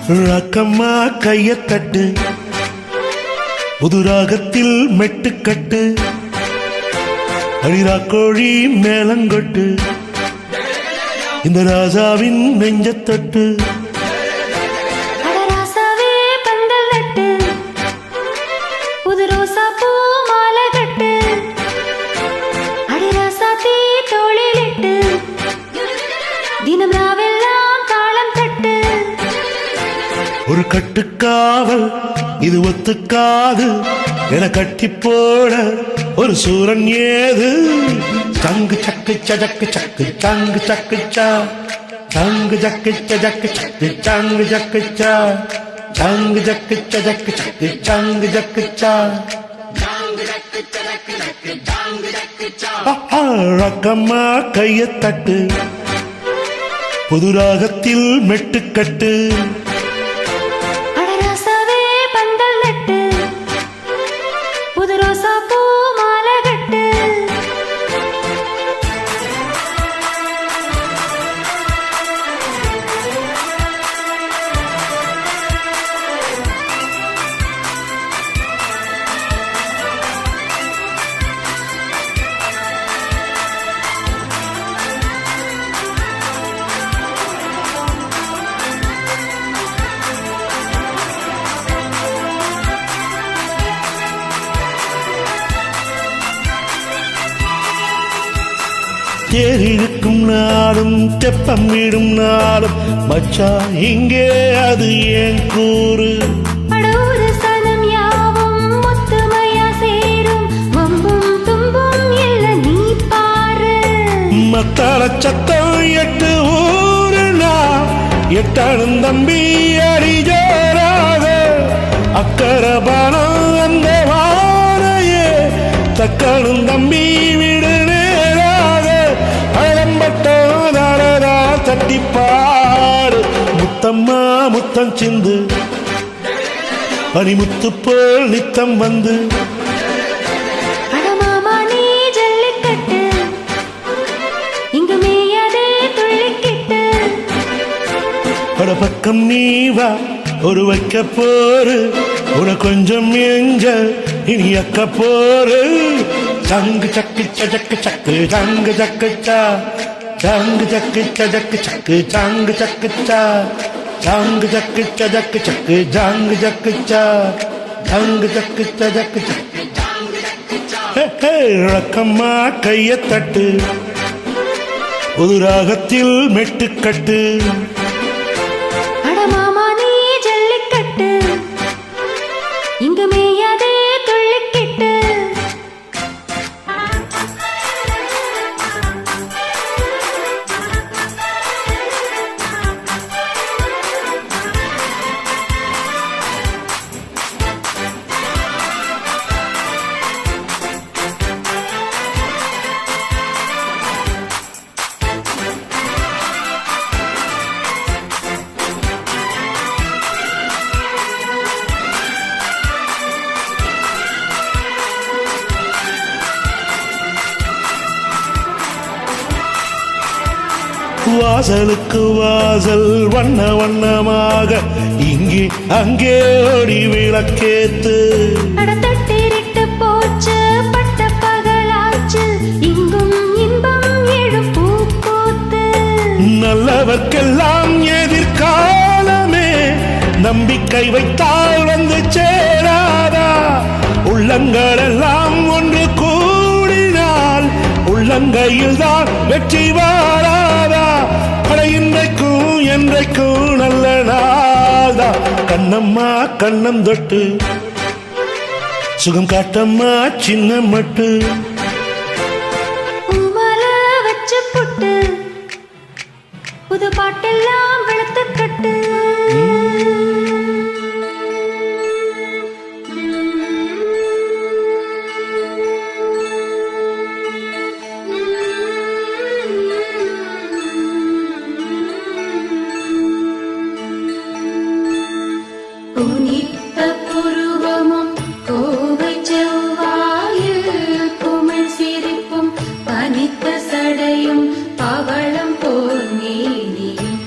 ராக்கம்மா கையத்தட்டு புது ராகத்தில் மெட்டுக்கட்டு அடிராக்கோழி மேலங்கொட்டு இந்த ராஜாவின் நெஞ்சத்தட்டு ஒரு கட்டுக்காவல் இது ஒத்துக்காது என கட்டி போட ஒரு சூரன் ஏது சங்கு சக்கு சக்கு சக்கு சங்கு சக்கு சங்கு சக்கு சக்கு சக்கு சங்கு சக்கு சங்கு சக்கு சக்கு சக்கு சங்கு சக்கு ரக்கம்மா கையத்தட்டு புது ராகத்தில் மெட்டுக்கட்டு தேரிழுக்கும் நாளும் தெப்பம் விடும் நாளும் மச்சா இங்கே அது ஏன் கூறு மத்தார சத்தம் எட்டு ஊருனா எட்டாளும் தம்பி அடிஜோராக அக்கறை பானம் அந்த வாரையே தக்காளும் தம்பி விடு தட்டிப்பாடு முத்தம்மா முத்தம் சிந்து பனிமுத்து போல் நித்தம் வந்து பக்கம் நீ வா ஒரு வைக்க போரு உன கொஞ்சம் எங்க இனி அக்க போரு சங்கு சக்கு சக்கு சக்கு சங்கு சக்கு சங்கு சக்கு சக்கு சக்கு சங்கு சக்கு சங்கு சக்கு சக்கு சக்கு சங்கு சக்கு சங்கு சக்கு சக்கு சக்கு ரக்கம்மா கையத்தட்டு புது ராகத்தில் மெட்டுக்கட்டு வாசலுக்கு வாசல் வண்ண வண்ணமாக இங்கே அங்கே ஓடி விளக்கேத்து போச்சு பட்ட பகலாச்சு இங்கும் இன்பம் எழுப்பூ போத்து நல்லவர்க்கெல்லாம் எதிர்காலமே நம்பிக்கை வைத்தால் வந்து சேராதா உள்ளங்களெல்லாம் ஒன்று கூடினால் உள்ளங்கையில் தான் வெற்றி வாராதா இன்றைக்கும் என்றைக்கும் நல்ல நாள்தா கண்ணம்மா கண்ணம் தொட்டு சுகம் காட்டம்மா சின்ன மட்டு வச்சு புட்டு புது பாட்டெல்லாம் வெளுத்து கட்டு புருவமும் கோவை செவ்வாயில் குமிழ் சிரிப்பும் பனித்த சடையும் பவளம் போர் மேனியும்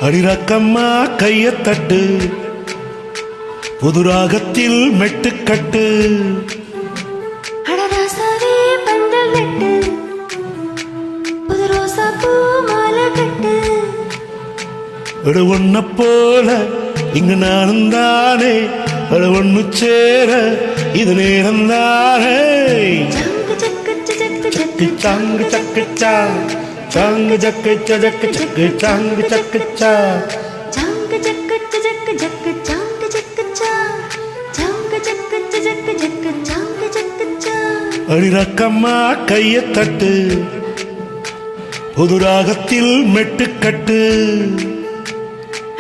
அடிரக்கம்மா கைய தட்டு புது ராகத்தில் மெட்டுக்கட்டு அடராசாவே பந்தல் நட்டு புது ரோசா பூ மாலை கட்டு அட ஒன்ன போல இங்கு நானும் தானே அட ஒண்ணு சேர இது நேரம் தானே ஜங்கு ஜக்கு ஜக்கு ஜக்கு சாங்கு சக்கு சா சாங்கு ஜக்கு ஜக்கு ஜக்கு சாங்கு சக்கு சா ஜங்கு ஜக்கு ஜக்கு ஜக்கு ஜங்கு ஜக்கு சா ஜங்கு ஜக்கு ஜக்கு ஜக்கு ஜங்கு ஜக்கு சா அடிரக்கம்மா கைய தட்டு புது ராகத்தில் மெட்டுக்கட்டு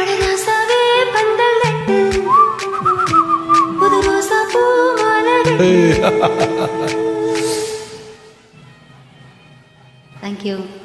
அடராசாவே பந்தல் நட்டு புது ரோசா பூ மாலை கட்டு Thank you.